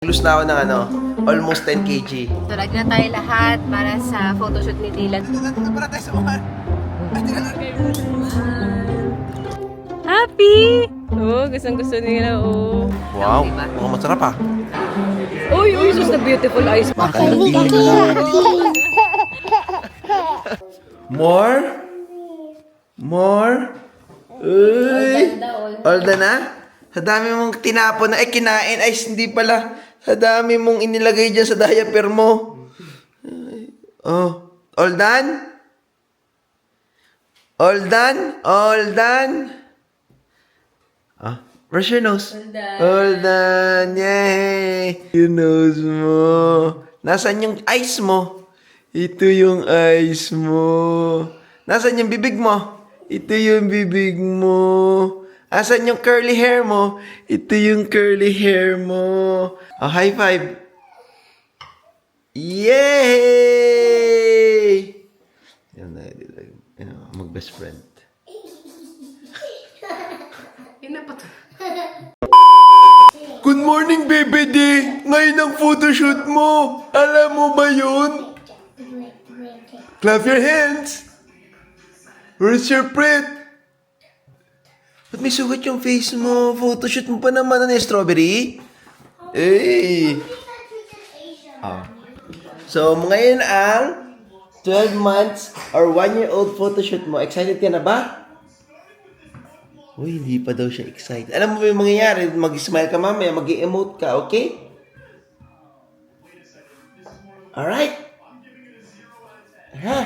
nag-lose na ako ng almost 10 kg. So, na tayo lahat para sa photoshoot ni Dylan. Para tayo sa mga... Happy! Oh, gustong-gusto nila, oh. Wow, Diba? mukhang masarap ah. Uy, just a beautiful eyes. More? More? Uy! All done na? Sa dami mong tinapon na, kinain. Ay, hindi pala. Sa dami mong inilagay dyan sa diaper mo. Oh, all done? All done? All done? Ah, where's your nose? All done. Yay! Yung nose mo. Nasaan yung eyes mo? Ito yung eyes mo. Nasaan yung bibig mo? Ito yung bibig mo. Asan yung curly hair mo? Ito yung curly hair mo. Oh, high five. Yay! Yan na, mag-best friend. Good morning, baby D! Ngayon ang photoshoot mo! Alam mo ba yun? Clap your hands! Where's your print? Ba't may sugat yung face mo? Photoshoot mo pa naman yung strawberry? Hey! Oh. So, ngayon ang 12 months or 1-year-old photoshoot mo. Excited ka na ba? Uy, hindi pa daw siya excited. Alam mo ba yung mangyayari? Mag-smile ka mamaya, mag-emote ka, okay? Alright? Ha?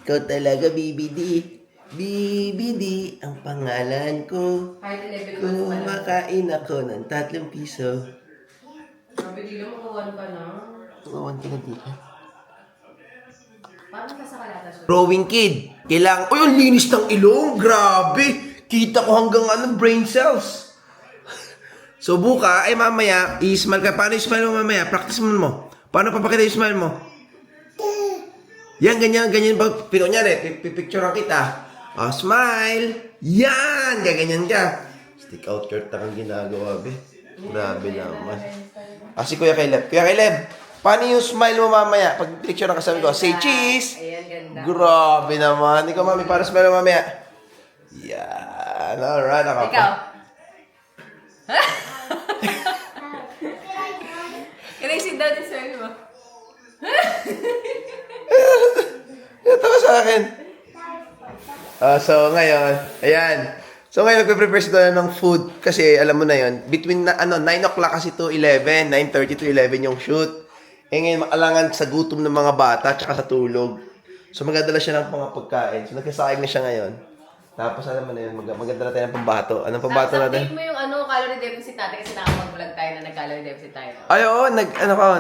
Ikaw talaga, BBD. BBD ang pangalan ko. Kumakain ako ng 3 piso. Sabi nila mo, kuwan ka na. Kuwan ka na dito. Paano ka sa kalata siya? Growing kid. Kailangan... Uy, ang linis ng ilong. Grabe. Kita ko hanggang brain cells. So, buka, ay mamaya, i-smile ka. Paano i-smile mo mamaya? Practice mo. Paano papakita yung smile mo? Yan, ganyan ba? Kunyari, pipicturean kita. Oh, smile! Yan! Gaganyan ka. Stick out shirt na kang ginagawa, be. Grabe naman. Si Kuya Caleb. Kuya Caleb, paano yung smile mo mamaya? Pag picture ng kasama ko, say cheese! Ayan, ganda. Grabe naman. Ikaw, mami, paano smile mo mamaya? Yan. Alright, ako. Ikaw. Can I sit down and smile mo? Ito ka sa akin. So, ngayon, ayan. So, ngayon, nagpe-prepare sila ng food kasi, alam mo na yon between, 9 o'clock kasi to 11, 9:30 to 11 yung shoot. Ngayon, maalangan sa gutom ng mga bata tsaka sa tulog. So, magdadala siya ng mga pagkain. So, nagkasaing na siya ngayon. Tapos, alam mo na yun, magdadala tayo ng pambato. Anong pambato natin? Update mo yung calorie deficit natin kasi nakapag-vlog tayo na nag-calorie deficit tayo. Ay, oo,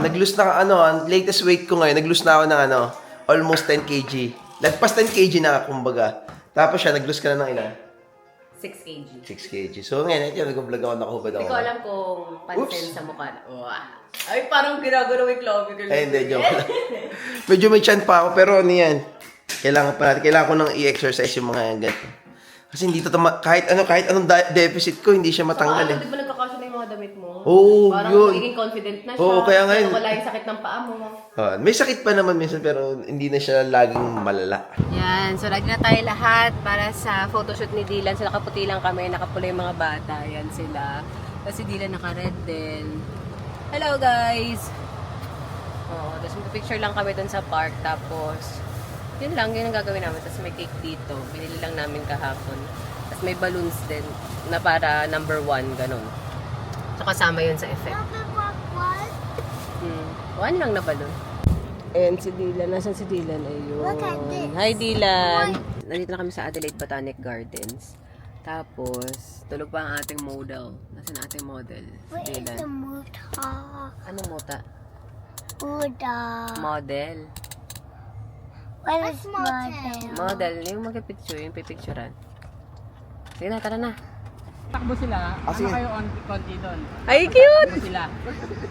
nag-lose na, ang latest weight ko ngayon, nag-lose na ako ng, almost 10 kg. Lagpas 10 kg na, kumbaga. Tapos siya, nag-lose ka na ng ilan? 6 kg. 6 kg. So, ngayon, ito, nag-vlog ako, nakahubad ako. Hindi ko alam kung pansin sa mukha. Ay, parang ginagano yung clavicle. Ay, hindi, joke lang. Medyo may chan pa ako, pero ano yan? Kailangan ko nang i-exercise yung mga ganito. Kasi hindi to kahit anong deficit ko, hindi siya matanggal eh. Di ba nagkakasya na yung mga damit mo? Oo, parang yun. magiging confident na siya. Oo, kaya ngayon. Wala yung sakit ng paa mo. May sakit pa naman minsan, pero hindi na siya laging malala. Yan, so lagi na tayo lahat para sa photoshoot ni Dylan. So nakaputi lang kami, nakapula yung mga bata. Yan sila. Kasi Dylan naka-red din. Hello guys! Tapos mag-picture lang kami dun sa park. Tapos, yun lang, yun ang gagawin namin. Tapos may cake dito. Binili lang namin kahapon. Tapos may balloons din na para number 1, ganun. So kasama yun sa effect. One lang na balloon. And si Dylan, nasan si Dylan? Ayun. Look at this. Hi Dylan! Nandito na kami sa Adelaide Botanic Gardens. Tapos, tulog pa ang ating model. Nasaan ang ating model? What is Dylan. the muta? Anong muta? Uda. Model. What is model? Model. Yung mag-picture, yung pipicturean. Sige na, tara na. Takbo sila. sige. Ano kayo konti doon? Ay, cute! Takbo sila.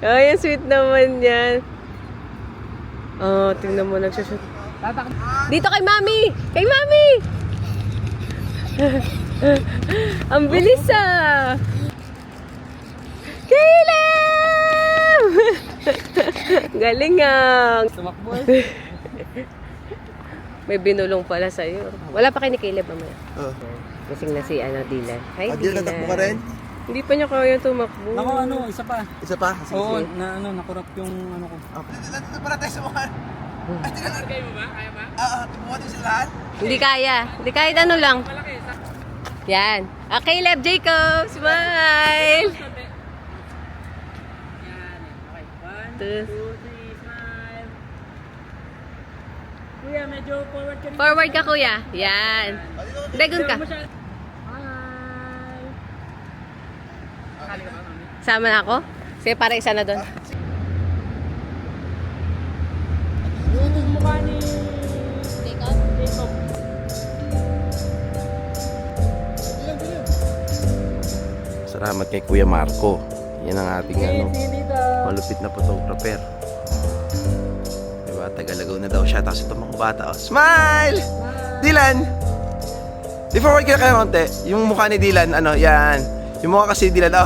Ay, ang sweet naman yan. Oh, tingnan mo, nagsushoot. Tatakbo. Dito kay Mami! Kay Mami! Ang bilis ah! Caleb! Galing nga. Tumakbo. May binulong pala sa'yo. Wala pa kayo ni Caleb mamaya. Oh. Kasing na si Dylan. Hi, Dylan, tatakbo ka rin? Hindi pa niya kaya tumakbo. Nako, isa pa. Isa pa? Oo, nakurap yung ano ko. Nandito para tayo sa mga... Kaya mo ba? Kaya ba? Tumuha din sila lahat? Hindi kaya. Hindi kahit ano lang. Yan. Caleb, Jacob, smile! Two. Smile. Kuya, medyo forward ka rin. Forward ka, kuya. Yan. Dagon ka. Hi. Sama na ako? Sige, para isa na doon. Yung mukha ni Jacob? Jacob. Salamat kay Kuya Marco. Yan ang ating Dito. malupit na photographer. Diba, Tagalagaw na daw siya. Tapos ito mga bata. Oh. Smile! Dylan! Di-forward ka kayo konti. Yung mukha ni Dylan, yan. Yung mukha kasi ni Dylan,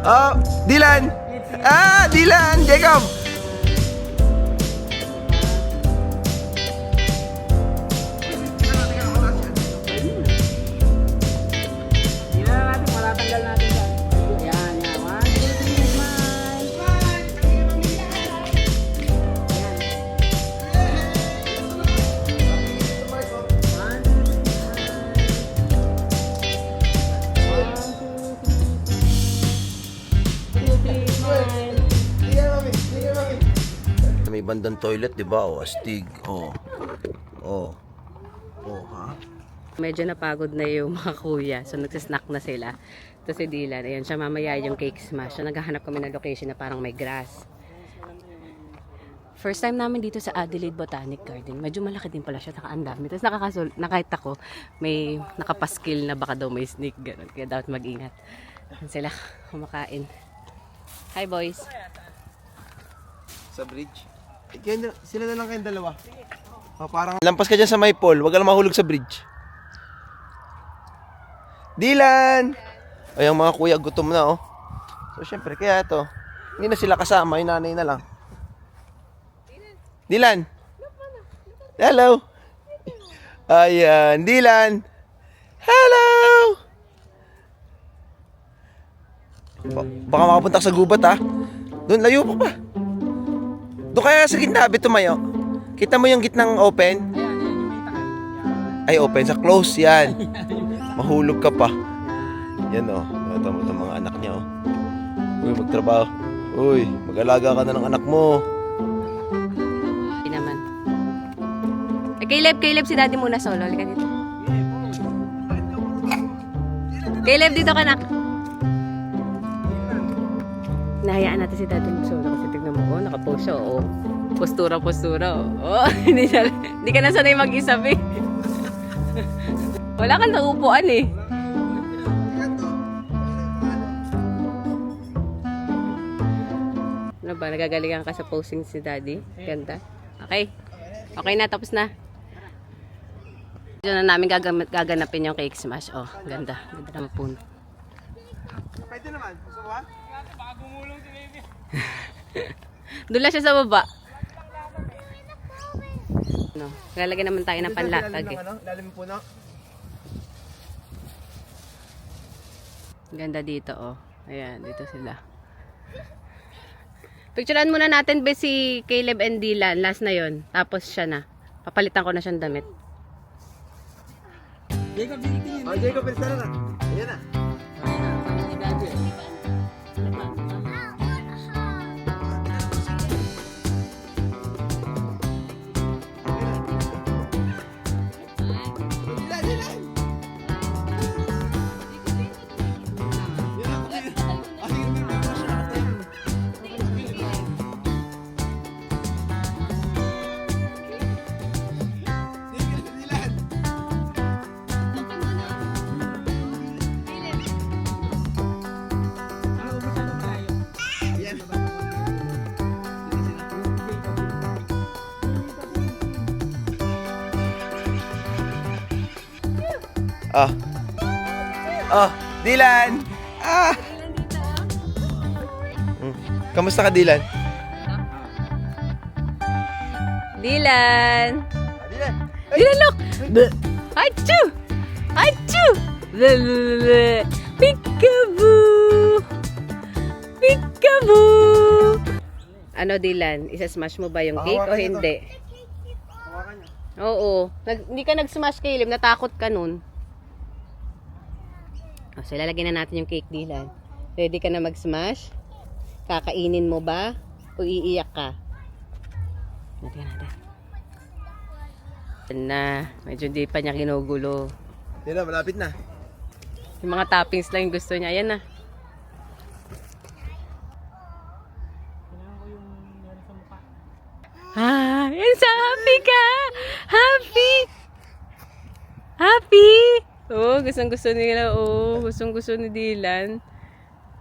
Oh, Dylan! Dylan! Jacob! Hindi na natin, matatanggal natin yan. Yan. 1, 2, 3, smile. May bandang toilet, di ba? Astig. Oh, ha? Medyo napagod na yung mga kuya. So, nagsisnack na sila. Ito si Dylan. Ayan siya, mamaya yung cake smash. So, naghahanap kami ng location na parang may grass. First time namin dito sa Adelaide Botanic Garden. Medyo malaki din pala siya. Saka ang dami. Tapos nakita ko, may nakapaskil na baka daw may snake. Ganun. Kaya dapat mag-ingat. Ayan sila kumakain. Hi, boys. Sa bridge. Sila na lang kayong dalawa. Parang lampas ka dyan sa may pole. Huwag ka lang mahulog sa bridge. Dylan! Ay, ang mga kuya gutom na, So, syempre, kaya ito. Hindi na sila kasama. Yung nanay na lang. Dylan! Hello! Ayan, Dylan! Hello! Baka makapunta ka sa gubat, ha? Doon, layo pa pa. Doon kaya sa gitna, tumayo. Kita mo yung gitnang open? Ay, open. Sa close, yan. Mahulog ka pa. Yan, Ito mo itong mga anak niya, Uy, magtrabaho. Uy, mag-alaga ka na ng anak mo. Hindi naman. Caleb, si daddy muna solo. Halika dito. Caleb, dito ka na. Nahayaan natin si daddy mag-solo kasi tignan mo, nakapost siya, Postura. Hindi ka na sanay mag-isa, eh. Wala kang naupuan, eh. Ano ba, nagagalingan ka sa posing si daddy? Ganda. Okay. Okay na, tapos na. Diyan na namin gaganapin yung cake smash. Ganda. Ganda naman po. Pwede naman. Gusto mo, ha? Doon lang siya sa baba. Lalagyan naman tayo ng panlatag, eh. Lalim po na. Ganda dito, Ayan, dito sila. Picturean muna natin si Caleb and Dylan. Last na yon. Tapos siya na. Papalitan ko na siyang damit. Jacob, dinitingin. Jacob, pwede na. Ayan na. Dylan! Kamusta ka, Dylan? Dylan! Dylan! Dylan, look! Achoo! Achoo! Peekaboo! Peekaboo! Ano, Dylan? Isa-smash mo ba yung cake o hindi? Oo. Hindi ka nag-smash, Caleb. Natakot ka nun. So, lalagyan na natin yung cake, Dylan. Ready ka na mag-smash? Kakainin mo ba? O iiyak ka? Lagyan natin. Yan na. Medyo di pa niya kinugulo. Dylan, malapit na. Yung mga toppings lang yung gusto niya. Ayan na. Yan sa happy ka! Happy! Happy! Oh, gustong-gusto nila. Oh, gustong-gusto ni Dylan.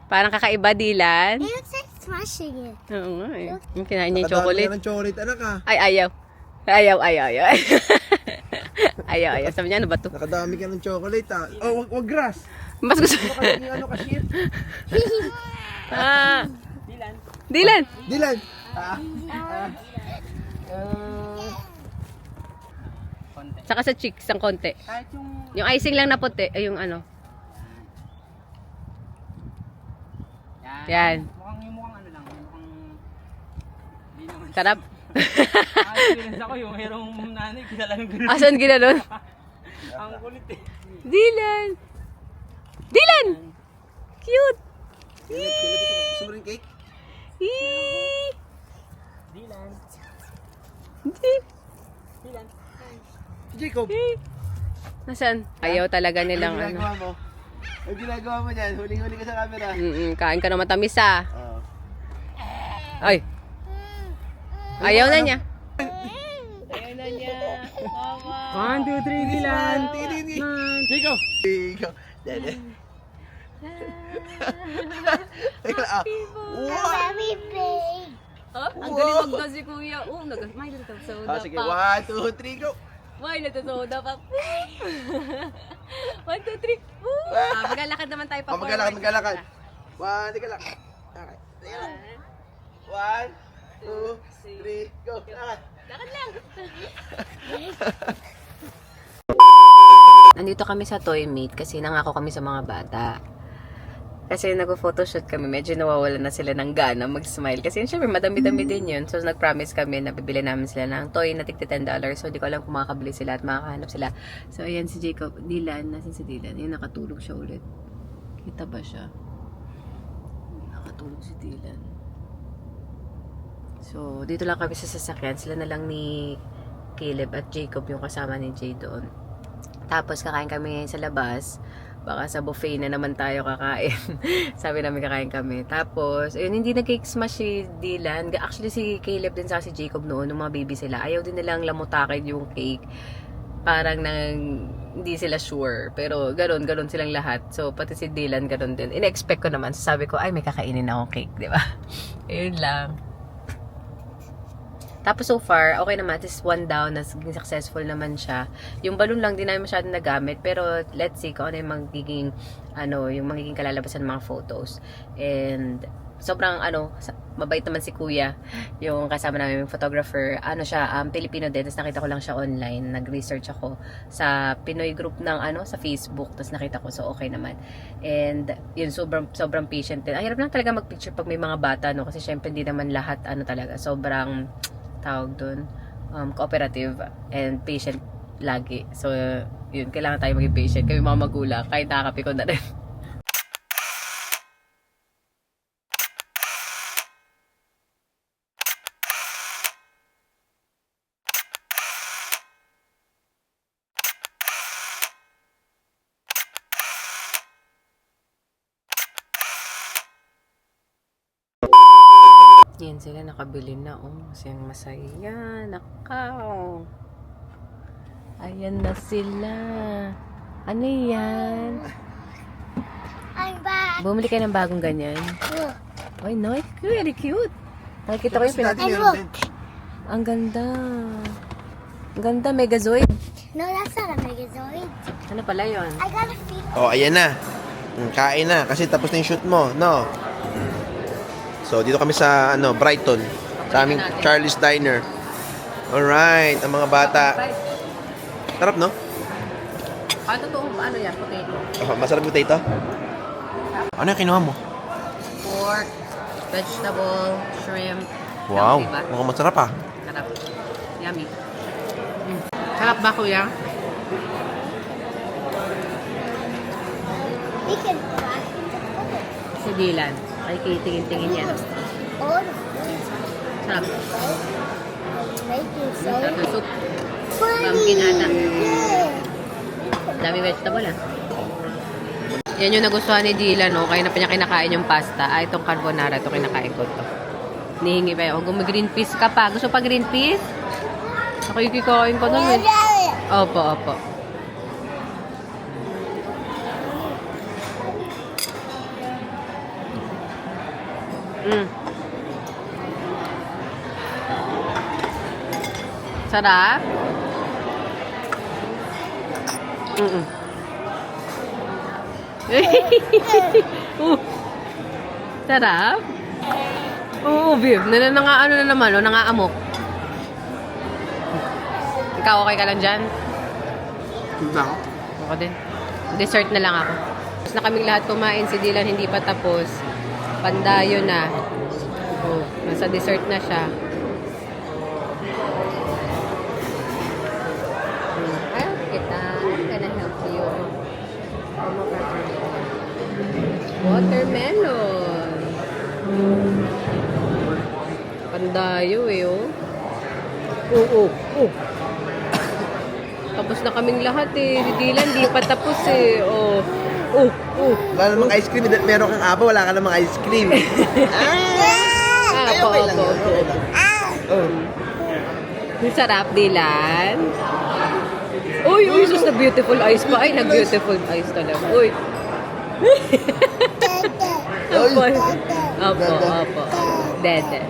Parang kakaiba, Dylan. It looks like smashing it. Oo nga eh. Yung kinain niya yung chocolate. Nakadami ka ng chocolate, anak ha. Ay, ayaw. Ayaw. Ayaw. Sabi niya, ano ba to? Nakadami ka ng chocolate ha. Oh, wag grass. Mas gusto. Kasi yung ano cashier. Dylan! Dylan! Saka sa cheeks, ang konti. Kahit yung... Yung icing lang na puti, ay yung ano. Yan. Mukhang ano lang. Mukhang... Hindi naman. Sarap. Experience ako yung merong nanay. Kinalang gano'n. Asan ginanon? Ang kulit eh. Dylan! Dylan! Cute! Gusto mo rin cake? Eee! Dylan. Dylan. Si Jacob. Nasaan? Ayaw talaga nilang Ang ano. ginagawa mo? Ang ginagawa mo dyan? Huling-huli ka sa camera. Kain ka na matamis ah. Oo. Ay. Ayaw na niya. Ayaw na niya. 1, 2, 3, Dylan. Jacob! Jacob! Dede. Wow! Very big. Oh, ang galing magda si Kuya. Oh, may nagtasoda Sige, pa. 1, 2, 3, go! May nagtasoda pa. 1, 2, 3. Maglalakad naman tayo pa. Maglalakad. 1, tika lang. Okay. Tika lang. 1, 2, 3, go! Lakad! Lakad lang. Nandito kami sa Toy Meet kasi nangako kami sa mga bata. Kasi nag-photoshoot kami, medyo nawawalan na sila ng gana mag-smile. Kasi syempre, madami-dami din yun. So, nag-promise kami na bibili namin sila ng toy na tigti $10. So, di ko alam kung makakabili sila at makakahanap sila. So, ayan si Jacob. Dylan. Nasaan si Dylan? Ayan, nakatulog siya ulit. Kita ba siya? Nakatulog si Dylan. So, dito lang kami sa sasakyan. Sila na lang ni Caleb at Jacob yung kasama ni Jay doon. Tapos, kakain kami ngayon sa labas. Baka sa buffet na naman tayo kakain. Sabi namin kakain kami. Tapos, ayun, hindi nag-cake smash si Dylan. Actually, si Caleb din sa si Jacob noon, nung mga baby sila. Ayaw din nilang lamutakin yung cake. Parang hindi sila sure. Pero, ganon silang lahat. So, pati si Dylan, ganon din. In-expect ko naman. So, sabi ko, ay, may kakainin akong cake, di ba? Ayun lang. Tapos so far, okay naman. At least one down, naging successful naman siya. Yung balloon lang, di namin masyadong nagamit. Pero let's see kung ano yung magiging kalalabasan ng mga photos. And sobrang mabait naman si Kuya. Yung kasama namin, yung photographer. Siya, Filipino din. Tapos nakita ko lang siya online. Nag-research ako sa Pinoy group ng sa Facebook. Tapos nakita ko, so okay naman. And yun, sobrang patient din. Ang hirap lang talaga mag-picture pag may mga bata, no? Kasi syempre hindi naman lahat, talaga. Sobrang tawag doon, cooperative and patient lagi. So, yun, kailangan tayo maging patient. Kami mga magulang, kahit nakakapi ko na rin. Yan sila, nakabili na. Masayang masaya. Nakaw. Ayan na sila. Ano yan? I'm back. Bumili kayo ng bagong ganyan. Look. Ay, nice. Very cute. Nakikita ko yung pinag... And look. Ang ganda. Ang ganda, Megazoid. No, that's not a Megazord. Ano pala yun? I got a feet. Oh, ayan na. Kain na kasi tapos na yung shoot mo, no? So, dito kami sa Brighton. Sa aming Charlie's Diner. Alright, ang mga bata. Sarap, no? Ah, totoong ano yan? Potato. Oh, masarap yung potato. Ano yung kinuha mo? Pork, vegetable, shrimp. Wow, Diba? mukhang masarap ah. Sarap. Yummy. Sarap ba, kuya? We can flash into color. Si Dylan. Ay, tingin-tingin yan. All the food. Sarap. Making so Sarap na soup. Pumpkin ata. yeah. Dami vegetable ah. Yan yung nagustuhan ni Dylan, no? Kaya na pa niya kinakain yung pasta. Ah, itong carbonara, ito kinakain ko to. Nihingi pa yun. Kung green peas ka pa. Gusto pa green peas? Ako yung kikain ko nun eh. Opo, opo. Sarap. Sarap. Oo, babe. Ano na naman, o, nangaamok. Ikaw, okay ka lang dyan? Punta ako. Ako din. Dessert na lang ako. Tapos na kaming lahat kumain. Si Dylan hindi pa tapos. Pandayo na. Oh, nasa dessert na siya. Help kita. I'm gonna help you. Watermelon. Pandayo eh, oh. Tapos na kaming lahat eh. Si Dylan, di pa tapos eh. Oh. Wala namang ice cream. Meron kang apa, wala ka namang ice cream. Opo. Oh. Ang sarap, Dylan. Uy, sus na beautiful eyes pa. Ay, nag-beautiful eyes talaga. Uy. Opo. Dede.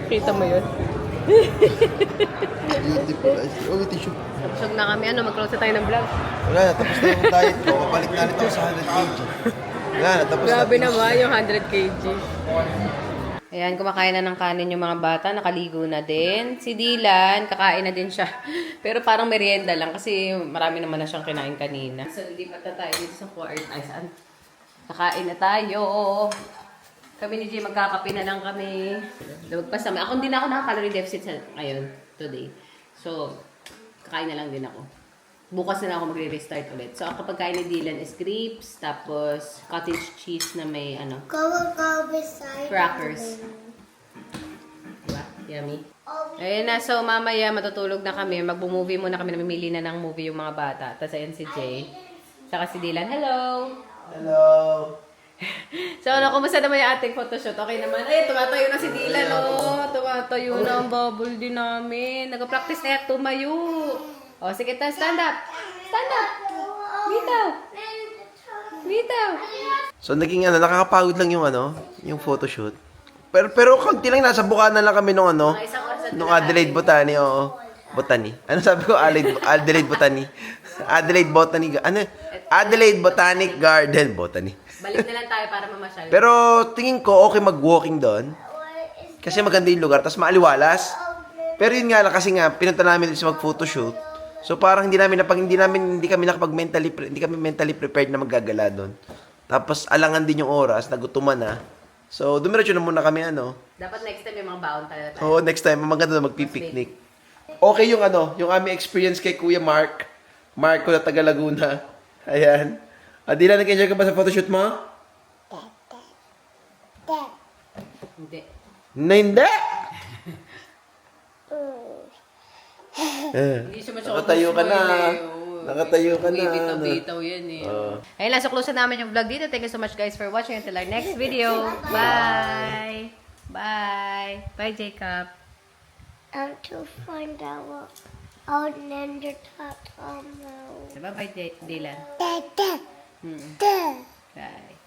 Kita mo yun? Beautiful ice cream. Oh, may tissue. Tapos na kami, mag-close na tayo ng vlog. Wala na, tapos na yung diet ko. Kapalik na rin ako sa 100 kg. Wala na, tapos na. Grabe naman yung 100 kg. Ayan, kumakain na ng kanin yung mga bata. Nakaligo na din. Si Dylan, kakain na din siya. Pero parang merienda lang kasi marami naman na siyang kinain kanina. So, lipat na tayo dito sa court. Ay, saan? Kakain na tayo. Kami ni Jay, magkakape na lang kami. Lumagpas naman. Ako hindi na ako nakaka-calorie deficit ngayon, today. So, kakain na lang din ako. Bukas na lang ako magre-restart ulit. So, ang kapag kain ni Dylan is grapes, tapos cottage cheese na may Go beside. crackers. Diba? Yummy. Ayun na, so mamaya matutulog na kami. Mag-movie muna kami. Namimili na ng movie yung mga bata. Tapos ayan si Jay. Saka si Dylan. Hello! Hello! So kumusta naman yung ating photoshoot? Okay naman. Ay, tumatayo na si Dylan, oh. Tumatayo na ang bubble din namin. Nag-practice na tumayo. O, sige, stand up. Stand up. Bitaw. So, naging nakakapagod lang yung photoshoot. Pero konti lang, nasa Bukana lang kami nung Mga isang oras at nung Adelaide Botany, oo. Botany. Ano sabi ko? Adelaide Botany. Adelaide Botanic Garden. Botany. Balik na lang tayo para mamasyal. Pero tingin ko okay mag-walking doon. Kasi maganda yung lugar, tapos maaliwalas. Pero yun nga lang, kasi nga, pinunta namin dito sa mag-photoshoot. So parang hindi kami mentally prepared na maggagala doon. Tapos alangan din yung oras, nagutuman na. So dumiretso na muna kami Dapat next time yung mga baon talaga tayo. Oo, next time maganda na magpi-picnic. Okay yung yung aming experience kay Kuya Mark. Mark ko na taga Laguna. Ayan. Adila, nag-enjoy ka ba sa photoshoot mo? Hindi. Hindi! Hindi siya masyadong Nakatayo ka na. smile, Nakatayo ka na. Bitaw yan eh. Ayun lang, so close na namin yung vlog dito. Thank you so much guys for watching. Until our next video. Bye! Bye! Bye, Jacob. And to find out what Neanderthal know. Bye-bye, Dylan. Dada. Mm-mm. Da. Bye.